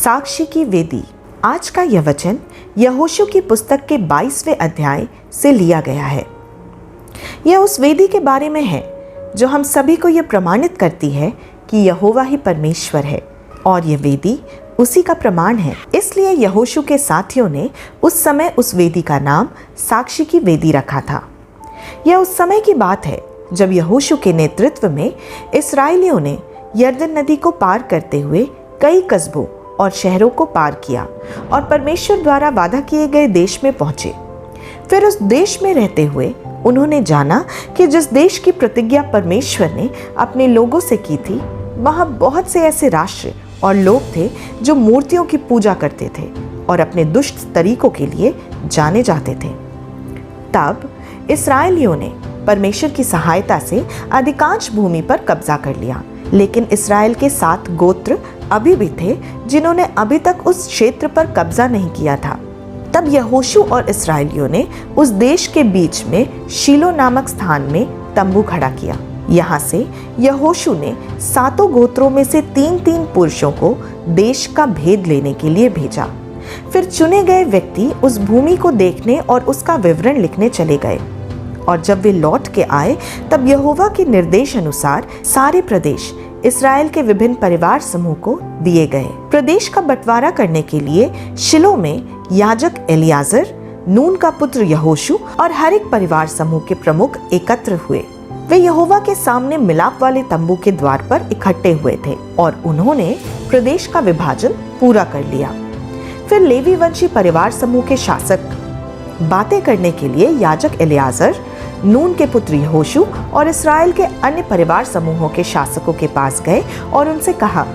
साक्षी की वेदी। आज का यह वचन यहोशू की पुस्तक के 22वें अध्याय से लिया गया है। यह उस वेदी के बारे में है जो हम सभी को यह प्रमाणित करती है कि यहोवा ही परमेश्वर है, और यह वेदी उसी का प्रमाण है। इसलिए यहोशू के साथियों ने उस समय उस वेदी का नाम साक्षी की वेदी रखा था। यह उस समय की बात है जब यहोशू के नेतृत्व में इस्राएलियों ने यरदन नदी को पार करते हुए कई कस्बों और शहरों को पार किया और परमेश्वर द्वारा वादा किए गए देश में पहुंचे। फिर उस देश में रहते हुए उन्होंने जाना कि जिस देश की प्रतिज्ञा परमेश्वर ने अपने लोगों से की थी, वहां बहुत से ऐसे राष्ट्र और लोग थे जो मूर्तियों की पूजा करते थे और अपने दुष्ट तरीकों के लिए जाने जाते थे। तब इस्राएलियों ने परमेश्वर की सहायता से अधिकांश भूमि पर कब्जा कर लिया, लेकिन इस्राएल के 7 गोत्र अभी भी थे जिन्होंने अभी तक उस क्षेत्र पर कब्जा नहीं किया था। तब यहोशू और इस्राएलियों ने उस देश के बीच में शीलो नामक स्थान में तंबू खड़ा किया। यहाँ से यहोशू ने 7 गोत्रों में से 3-3 पुरुषों को देश का भेद लेने के लिए भेजा। फिर चुने गए व्यक्ति उस भूमि को देखने और उसका विवरण लिखने चले गए, और जब वे लौट के आए तब यहोवा के निर्देश अनुसार सारे प्रदेश इस्राएल के विभिन्न परिवार समूह को दिए गए। प्रदेश का बंटवारा करने के लिए शिलो में याजक एलियाजर, नून का पुत्र यहोशू और हर एक परिवार समूह के प्रमुख एकत्र हुए। वे यहोवा के सामने मिलाप वाले तंबू के द्वार पर इकट्ठे हुए थे और उन्होंने प्रदेश का विभाजन पूरा कर लिया। फिर लेवी वंशी परिवार समूह के शासक बातें करने के लिए याजक एलियाजर, नून के पुत्र यहोशू और इस्राएल के अन्य परिवार समूहों के शासकों के पास गए और उनसे कहा,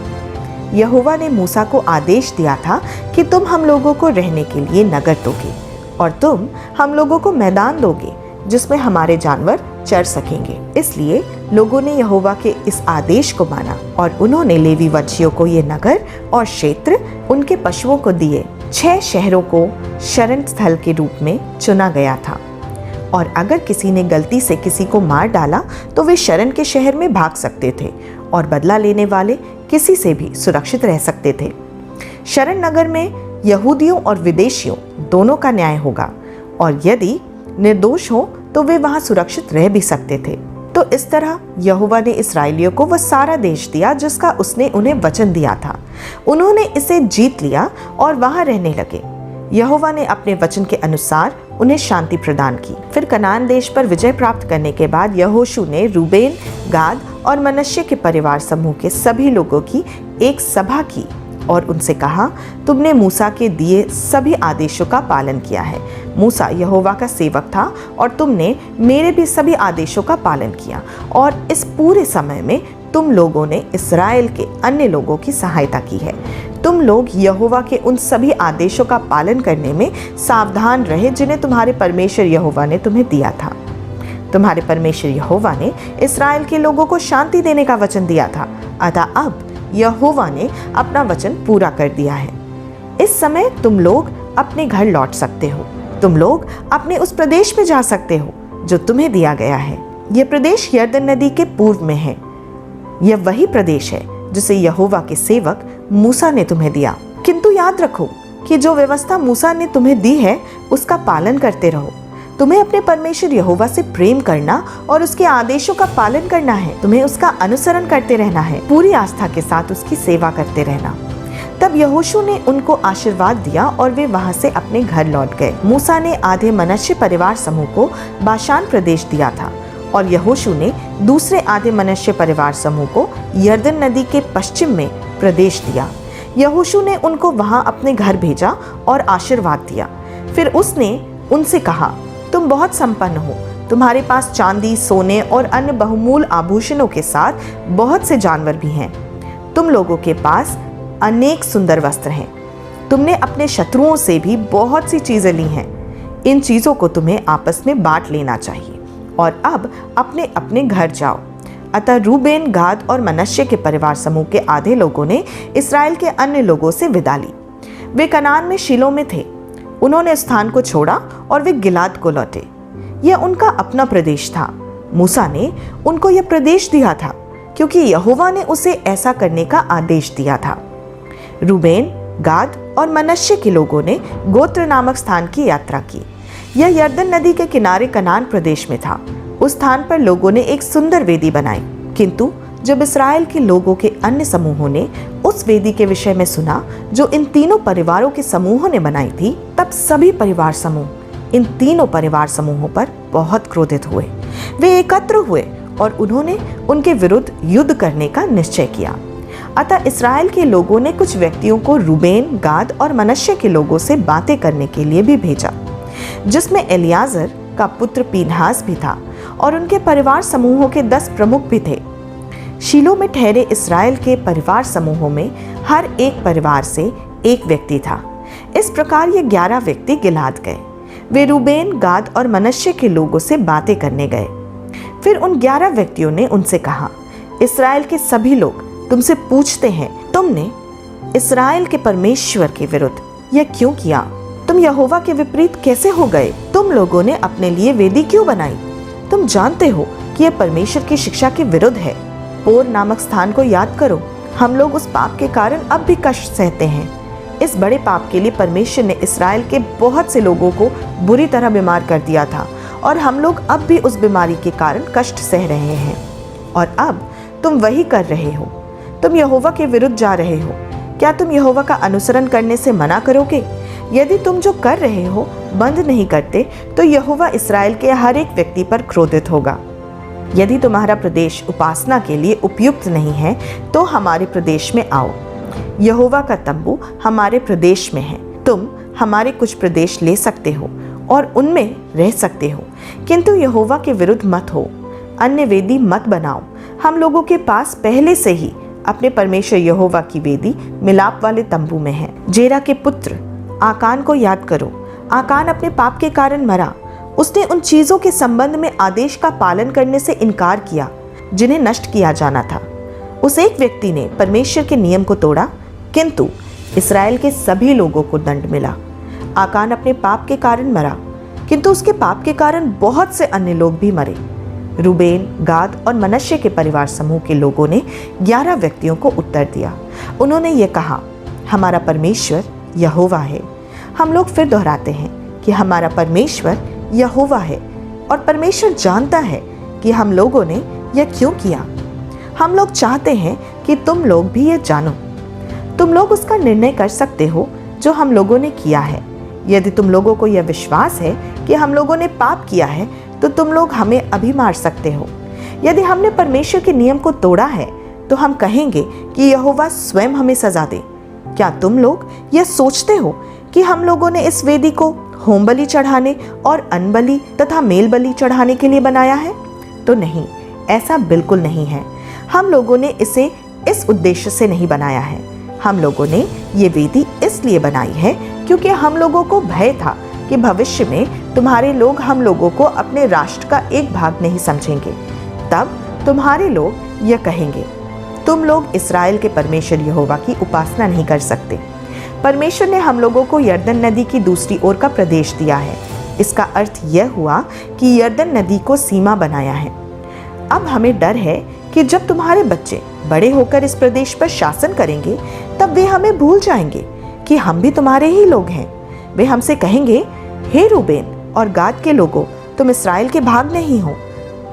यहोवा ने मूसा को आदेश दिया था कि तुम हम लोगों को रहने के लिए नगर दोगे और तुम हम लोगों को मैदान दोगे जिसमें हमारे जानवर चर सकेंगे। इसलिए लोगों ने यहोवा के इस आदेश को माना और उन्होंने लेवी वंशियों को ये नगर और क्षेत्र उनके पशुओं को दिए। 6 शहरों को शरण स्थल के रूप में चुना गया था, और अगर किसी ने गलती से किसी को मार डाला तो वे शरण के शहर में भाग सकते थे और बदला लेने वाले किसी से भी सुरक्षित रह सकते थे। शरण नगर में यहूदियों और विदेशियों दोनों का न्याय होगा, और यदि निर्दोष हो तो वे वहां सुरक्षित रह भी सकते थे। तो इस तरह यहोवा ने इस्राएलियों को वह सारा देश दिया जिसका उसने उन्हें वचन दिया था। उन्होंने इसे जीत लिया और वहां रहने लगे। यहोवा ने अपने वचन के अनुसार उन्हें शांति प्रदान की। फिर कनान देश पर विजय प्राप्त करने के बाद यहोशू ने रूबेन, गाद और मनश्शे के परिवार समूह के सभी लोगों की एक सभा की और उनसे कहा, तुमने मूसा के दिए सभी आदेशों का पालन किया है। मूसा यहोवा का सेवक था और तुमने मेरे भी सभी आदेशों का पालन किया, और इस पूरे समय में तुम लोगों ने इस्राएल के अन्य लोगों की सहायता की है। तुम लोग यहोवा के उन सभी आदेशों का पालन करने में सावधान रहे जिन्हें तुम्हारे परमेश्वर यहोवा ने तुम्हें दिया था। तुम्हारे परमेश्वर यहोवा ने इस्राएल के लोगों को शांति देने का वचन दिया था, अतः अब यहोवा ने अपना वचन पूरा कर दिया है। इस समय तुम लोग अपने घर लौट सकते हो। तुम लोग अपने उस प्रदेश में जा सकते हो जो तुम्हें दिया गया है। यह प्रदेश यरदन नदी के पूर्व में है। यह वही प्रदेश है जिसे यहोवा के सेवक मूसा ने तुम्हें दिया। किंतु याद रखो कि जो व्यवस्था मूसा ने तुम्हें दी है उसका पालन करते रहो। तुम्हें अपने परमेश्वर यहोवा से प्रेम करना और उसके आदेशों का पालन करना है। तुम्हें उसका अनुसरण करते रहना है, पूरी आस्था के साथ उसकी सेवा करते रहना। तब यहोशू ने उनको आशीर्वाद दिया और वे वहां से अपने घर लौट गए। मूसा ने आधे मनश्शे परिवार समूह को बाशान प्रदेश दिया था और यहोशू ने दूसरे आधे मनश्शे परिवार समूह को यरदन नदी के पश्चिम में प्रदेश दिया। यहोशू ने उनको वहां अपने घर भेजा और आशीर्वाद दिया। फिर उसने उनसे कहा, तुम बहुत संपन्न हो। तुम्हारे पास चांदी, सोने और अन्य बहुमूल्य आभूषणों के साथ बहुत से जानवर भी हैं। तुम लोगों के पास अनेक सुंदर वस्त्र हैं। तुमने अपने शत्रुओं से भी बहुत सी चीजें ली हैं। इन चीजों को तुम्हें आपस में बांट लेना चाहिए और अब अपने अपने घर जाओ। अतः रूबेन, गाद और मनश्शे के परिवार समूह के आधे लोगों ने इस्राएल के अन्य लोगों से विदा ली। वे कनान में शीलो में थे। उन्होंने स्थान को छोड़ा और वे गिलाद को लौटे। यह उनका अपना प्रदेश था। मूसा ने उनको यह प्रदेश दिया था क्योंकि यहोवा ने उसे ऐसा करने का आदेश दिया था। रूबेन, गाद और मनश्शे के लोगों ने गोत्र नामक स्थान की यात्रा की। यह यरदन नदी के किनारे कनान प्रदेश में था। उस स्थान पर लोगों ने एक सुंदर वेदी बनाई, किंतु जब इस्राएल के लोगों के अन्य समूहों ने उस वेदी के विषय में सुना जो इन तीनों परिवारों के समूहों ने बनाई थी, तब सभी परिवार समूह इन तीनों परिवार समूहों पर बहुत क्रोधित हुए। वे एकत्र हुए और उन्होंने उनके विरुद्ध युद्ध करने का निश्चय किया। अतः इस्राएल के लोगों ने कुछ व्यक्तियों को रूबेन, गाद और मनश्शे के लोगों से बातें करने के लिए भी भेजा, जिसमें एलियाजर का पुत्र पीनहास भी था और उनके परिवार समूहों के 10 प्रमुख भी थे। शीलो में ठहरे इस्राएल के परिवार समूहों में हर एक परिवार से एक व्यक्ति था। इस प्रकार ये 11 व्यक्ति गिलाद गए। वे रूबेन, गाद और मनश्शे के लोगों से बातें करने गए। फिर उन 11 व्यक्तियों ने उनसे कहा, इस्राएल के सभी लोग तुमसे पूछते हैं, तुमने इस्राएल के परमेश्वर के विरुद्ध यह क्यों किया? तुम यहोवा के विपरीत कैसे हो गए? तुम लोगों ने अपने लिए वेदी क्यों बनाई? तुम जानते हो कि यह परमेश्वर की शिक्षा के विरुद्ध है। पोर नामक स्थान को याद करो। हम लोग उस पाप के कारण अब भी कष्ट सहते हैं। इस बड़े पाप के लिए परमेश्वर ने इस्राएल के बहुत से लोगों को बुरी तरह बीमार कर दिया था और हम लोग अब भी उस बीमारी के कारण कष्ट सह रहे हैं। और अब तुम वही कर रहे हो। तुम यहोवा के विरुद्ध जा रहे हो। क्या तुम यहोवा का अनुसरण करने से मना करोगे? यदि तुम जो कर रहे हो बंद नहीं करते तो यहोवा इस्राएल के हर एक व्यक्ति पर क्रोधित होगा। यदि तुम्हारा प्रदेश उपासना के लिए उपयुक्त नहीं है तो हमारे प्रदेश में आओ। यहोवा का तंबू हमारे प्रदेश में है। तुम हमारे कुछ प्रदेश ले सकते हो और उनमें रह सकते हो, किंतु यहोवा के विरुद्ध मत हो। अन्य वेदी मत बनाओ। हम लोगों के पास पहले से ही अपने परमेश्वर यहोवा की वेदी मिलाप वाले तंबू में है। जेरा के पुत्र आकान को याद करो। आकान अपने पाप के कारण मरा। उसने उन चीजों के संबंध में आदेश का पालन करने से इनकार किया जिन्हें नष्ट किया जाना था। उस एक व्यक्ति ने परमेश्वर के नियम को तोड़ा, किंतु इस्राएल के सभी लोगों को दंड मिला। आकान अपने पाप के कारण मरा, किंतु उसके पाप के कारण बहुत से अन्य लोग भी मरे। रूबेन, गाद और मनश्शे के परिवार समूह के लोगों ने 11 व्यक्तियों को उत्तर दिया। उन्होंने ये कहा, हमारा परमेश्वर यहोवा है। हम लोग फिर दोहराते हैं कि हमारा परमेश्वर यहोवा है और परमेश्वर जानता है कि हम लोगों ने यह क्यों किया। हम लोग चाहते हैं कि तुम लोग भी यह जानो। तुम लोग उसका निर्णय कर सकते हो जो हम लोगों ने किया है। यदि तुम लोगों को यह विश्वास है कि हम लोगों ने पाप किया है तो तुम लोग हमें अभी मार सकते हो। यदि हमने परमेश्वर के नियम को तोड़ा है तो हम कहेंगे कि यहोवा स्वयं हमें सजा दे। क्या तुम लोग यह सोचते हो कि हम लोगों ने इस वेदी को होम बलि चढ़ाने और अन्न बलि तथा मेल बलि चढ़ाने के लिए बनाया है? तो नहीं, ऐसा बिल्कुल नहीं है। हम लोगों ने इसे इस उद्देश्य से नहीं बनाया है। हम लोगों ने ये वेदी इसलिए बनाई है क्योंकि हम लोगों को भय था कि भविष्य में तुम्हारे लोग हम लोगों को अपने राष्ट्र का एक भाग नहीं समझेंगे। तब तुम्हारे लोग यह कहेंगे, तुम लोग इस्राएल के परमेश्वर यहोवा की उपासना नहीं कर सकते। परमेश्वर ने हम लोगों को यरदन नदी की दूसरी ओर का प्रदेश दिया है। इसका अर्थ यह हुआ कि यरदन नदी को सीमा बनाया है। अब हमें डर है कि जब तुम्हारे बच्चे बड़े होकर इस प्रदेश पर शासन करेंगे तब वे हमें भूल जाएंगे कि हम भी तुम्हारे ही लोग हैं। वे हमसे कहेंगे, हे रूबेन और गाद के लोगों, तुम इस्राएल के भाग नहीं हो।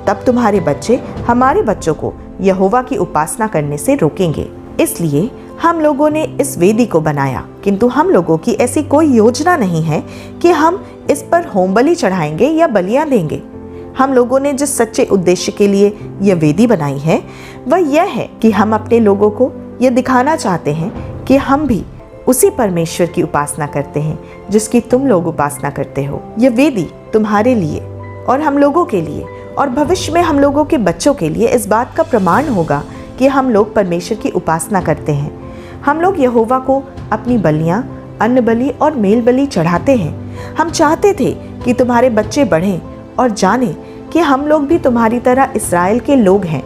तब तुम्हारे बच्चे हमारे बच्चों को यहोवा की उपासना करने से रोकेंगे। इसलिए हम लोगों ने इस वेदी को बनाया, किंतु हम लोगों की ऐसी कोई योजना नहीं है कि हम इस पर होम बलि चढ़ाएंगे या बलियां देंगे। हम लोगों ने जिस सच्चे उद्देश्य के लिए यह वेदी बनाई है वह यह है कि हम अपने लोगों को यह दिखाना चाहते हैं कि हम भी उसी परमेश्वर की उपासना करते हैं जिसकी तुम लोग उपासना करते हो। यह वेदी तुम्हारे लिए और हम लोगों के लिए और भविष्य में हम लोगों के बच्चों के लिए इस बात का प्रमाण होगा कि हम लोग परमेश्वर की उपासना करते हैं। हम लोग यहोवा को अपनी बलियां, अन्न बलि और मेल बलि चढ़ाते हैं। हम चाहते थे कि तुम्हारे बच्चे बढ़ें और जानें कि हम लोग भी तुम्हारी तरह इस्राएल के लोग हैं।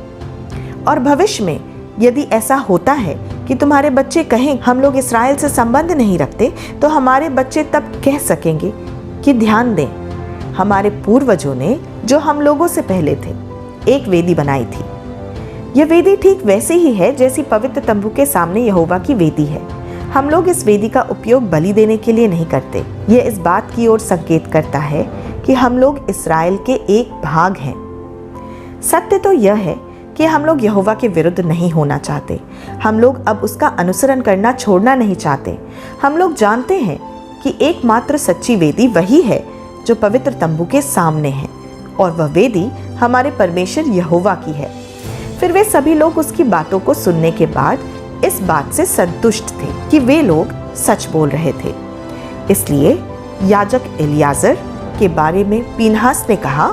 और भविष्य में यदि ऐसा होता है कि तुम्हारे बच्चे कहें हम लोग इस्राएल से संबंध नहीं रखते, तो हमारे बच्चे तब कह सकेंगे कि ध्यान दें, हमारे पूर्वजों ने जो हम लोगों से पहले थे एक वेदी बनाई थी। यह वेदी ठीक वैसी ही है जैसी पवित्र तंबू के सामने यहोवा की वेदी है। हम लोग इस वेदी का उपयोग बलि देने के लिए नहीं करते। यह इस बात की ओर संकेत करता है कि हम लोग इस्राएल के एक भाग हैं। सत्य तो यह है कि हम लोग यहोवा के विरुद्ध नहीं होना चाहते। हम लोग अब उसका अनुसरण करना छोड़ना नहीं चाहते। हम लोग जानते हैं कि एकमात्र सच्ची वेदी वही है जो पवित्र तंबू के सामने है, और वह वेदी हमारे परमेश्वर यहोवा की है। फिर वे सभी लोग उसकी बातों को सुनने के बाद इस बात से संतुष्ट थे कि वे लोग सच बोल रहे थे। इसलिए याजक एलियाजर के बारे में पीनहास ने कहा,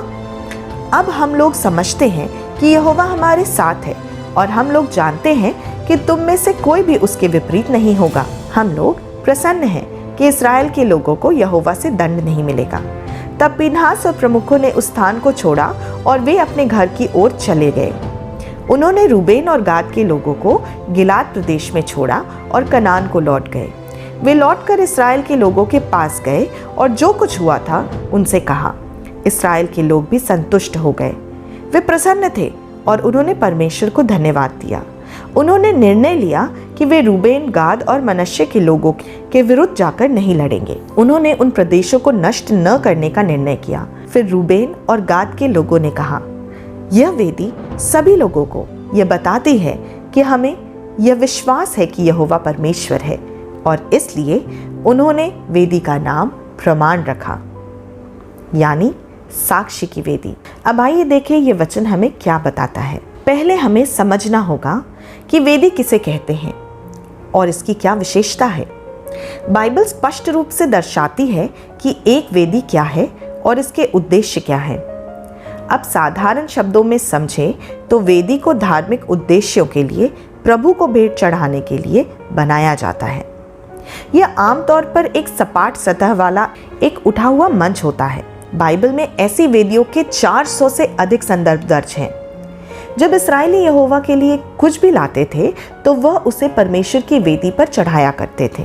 अब हम लोग समझते हैं कि यहोवा हमारे साथ है, और हम लोग जानते हैं कि तुम में से कोई भी उसके विपरीत नहीं होगा। हम लोग प्रसन्न हैं कि इस्राएल के लोगों को यहोवा से दंड नहीं मिलेगा। तब पीनहास और प्रमुखों ने उस स्थान को छोड़ा और वे अपने घर की ओर चले गए। उन्होंने रूबेन और गाद के लोगों को गिलाद प्रदेश में छोड़ा और कनान को लौट गए। वे लौटकर इस्राएल के लोगों के पास गए और जो कुछ हुआ था उनसे कहा। इस्राएल के लोग भी संतुष्ट हो गए। वे प्रसन्न थे और उन्होंने परमेश्वर को धन्यवाद दिया। उन्होंने निर्णय लिया कि वे रूबेन, गाद और मनश्शे के लोगों के विरुद्ध जाकर नहीं लड़ेंगे। उन्होंने उन प्रदेशों को नष्ट न करने का निर्णय किया। फिर रूबेन और गाद के लोगों ने कहा, यह वेदी सभी लोगों को यह बताती है कि हमें यह विश्वास है कि यहोवा परमेश्वर है, और इसलिए उन्होंने वेदी का नाम प्रमाण रखा, यानी साक्षी की वेदी। अब आइए देखें ये वचन हमें क्या बताता है। पहले हमें समझना होगा कि वेदी किसे कहते हैं और इसकी क्या विशेषता है। बाइबल स्पष्ट रूप से दर्शाती है कि एक वेदी क्या है और इसके उद्देश्य क्या है। अब साधारण शब्दों में समझें तो वेदी को धार्मिक उद्देश्यों के लिए, प्रभु को भेंट चढ़ाने के लिए बनाया जाता है। यह आमतौर पर एक सपाट सतह वाला एक उठा हुआ मंच होता है। बाइबल में ऐसी वेदियों के 400 से अधिक संदर्भ दर्ज हैं। जब इस्राएली यहोवा के लिए कुछ भी लाते थे तो वह उसे परमेश्वर की वेदी पर चढ़ाया करते थे।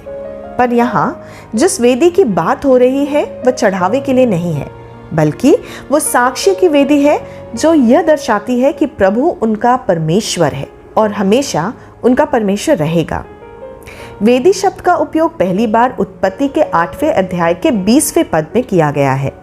पर यहाँ जिस वेदी की बात हो रही है वह चढ़ावे के लिए नहीं है, बल्कि वो साक्ष्य की वेदी है जो यह दर्शाती है कि प्रभु उनका परमेश्वर है और हमेशा उनका परमेश्वर रहेगा। वेदी शब्द का उपयोग पहली बार उत्पत्ति के 8वें अध्याय के 20वें पद में किया गया है।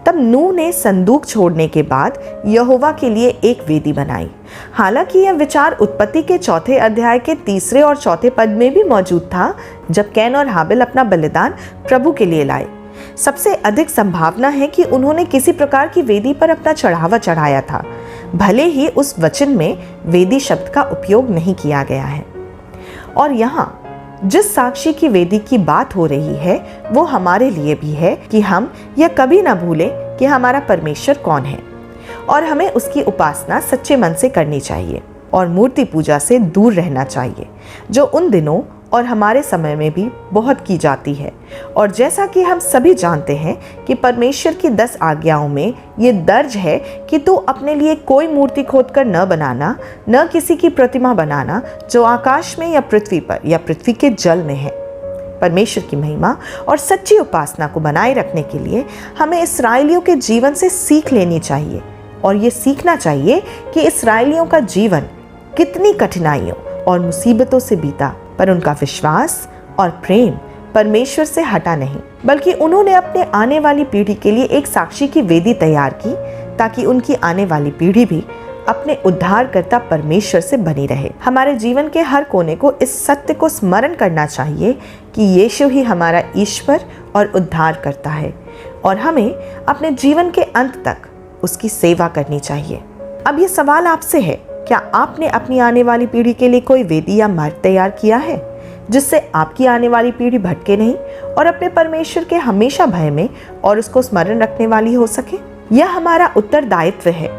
तब नूह ने संदूक छोड़ने के बाद यहोवा के लिए एक वेदी बनाई। हालांकि यह विचार उत्पत्ति के 4 अध्याय के 3 और 4 पद में भी मौजूद था, जब कैन और हाबिल अपना बलिदान प्रभु के लिए लाए। सबसे अधिक संभावना है कि उन्होंने किसी प्रकार की वेदी पर अपना चढ़ावा चढ़ाया था, भले ही उस वचन में वेदी शब्द का उपयोग नहीं किया गया है। और यहाँ जिस साक्षी की वेदी की बात हो रही है वो हमारे लिए भी है कि हम यह कभी ना भूलें कि हमारा परमेश्वर कौन है, और हमें उसकी उपासना सच्चे मन से करनी चाहिए और मूर्ति पूजा से दूर रहना चाहिए, जो उन दिनों और हमारे समय में भी बहुत की जाती है। और जैसा कि हम सभी जानते हैं कि परमेश्वर की 10 आज्ञाओं में ये दर्ज है कि तू अपने लिए कोई मूर्ति खोदकर न बनाना, न किसी की प्रतिमा बनाना जो आकाश में या पृथ्वी पर या पृथ्वी के जल में है। परमेश्वर की महिमा और सच्ची उपासना को बनाए रखने के लिए हमें इस्राएलियों के जीवन से सीख लेनी चाहिए, और ये सीखना चाहिए कि इस्राएलियों का जीवन कितनी कठिनाइयों और मुसीबतों से बीता, पर उनका विश्वास और प्रेम परमेश्वर से हटा नहीं, बल्कि उन्होंने अपने आने वाली पीढ़ी के लिए एक साक्षी की वेदी तैयार की, ताकि उनकी आने वाली पीढ़ी भी अपने उद्धारकर्ता परमेश्वर से बनी रहे। हमारे जीवन के हर कोने को इस सत्य को स्मरण करना चाहिए कि यीशु ही हमारा ईश्वर और उद्धारकर्ता है, और हमें अपने जीवन के अंत तक उसकी सेवा करनी चाहिए। अब ये सवाल आपसे है, क्या आपने अपनी आने वाली पीढ़ी के लिए कोई वेदी या मार्ग तैयार किया है जिससे आपकी आने वाली पीढ़ी भटके नहीं और अपने परमेश्वर के हमेशा भय में और उसको स्मरण रखने वाली हो सके? यह हमारा उत्तरदायित्व है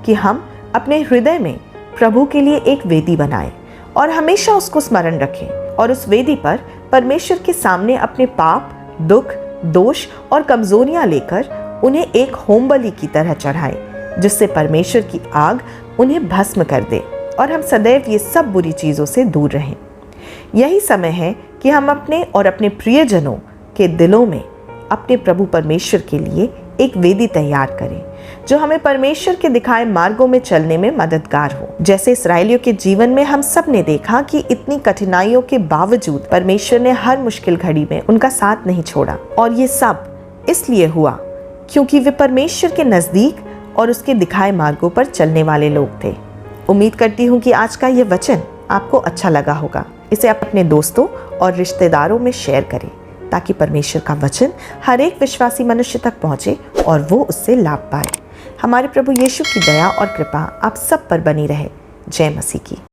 कि हम अपने हृदय में प्रभु के लिए एक वेदी बनाएं और हमेशा उसको स्मरण रखें, और उस वेदी पर परमेश्वर के सामने अपने पाप, दुख, दोष और कमजोरियां लेकर उन्हें एक होम बलि की तरह चढ़ाएं, जिससे परमेश्वर की आग उन्हें भस्म कर दे और हम सदैव ये सब बुरी चीज़ों से दूर रहें। यही समय है कि हम अपने और अपने प्रियजनों के दिलों में अपने प्रभु परमेश्वर के लिए एक वेदी तैयार करें जो हमें परमेश्वर के दिखाए मार्गों में चलने में मददगार हो। जैसे इस्राएलियों के जीवन में हम सब ने देखा कि इतनी कठिनाइयों के बावजूद परमेश्वर ने हर मुश्किल घड़ी में उनका साथ नहीं छोड़ा, और ये सब इसलिए हुआ क्योंकि वे परमेश्वर के नजदीक और उसके दिखाए मार्गों पर चलने वाले लोग थे। उम्मीद करती हूँ कि आज का ये वचन आपको अच्छा लगा होगा। इसे आप अपने दोस्तों और रिश्तेदारों में शेयर करें ताकि परमेश्वर का वचन हर एक विश्वासी मनुष्य तक पहुंचे और वो उससे लाभ पाए। हमारे प्रभु यीशु की दया और कृपा आप सब पर बनी रहे। जय मसीह की।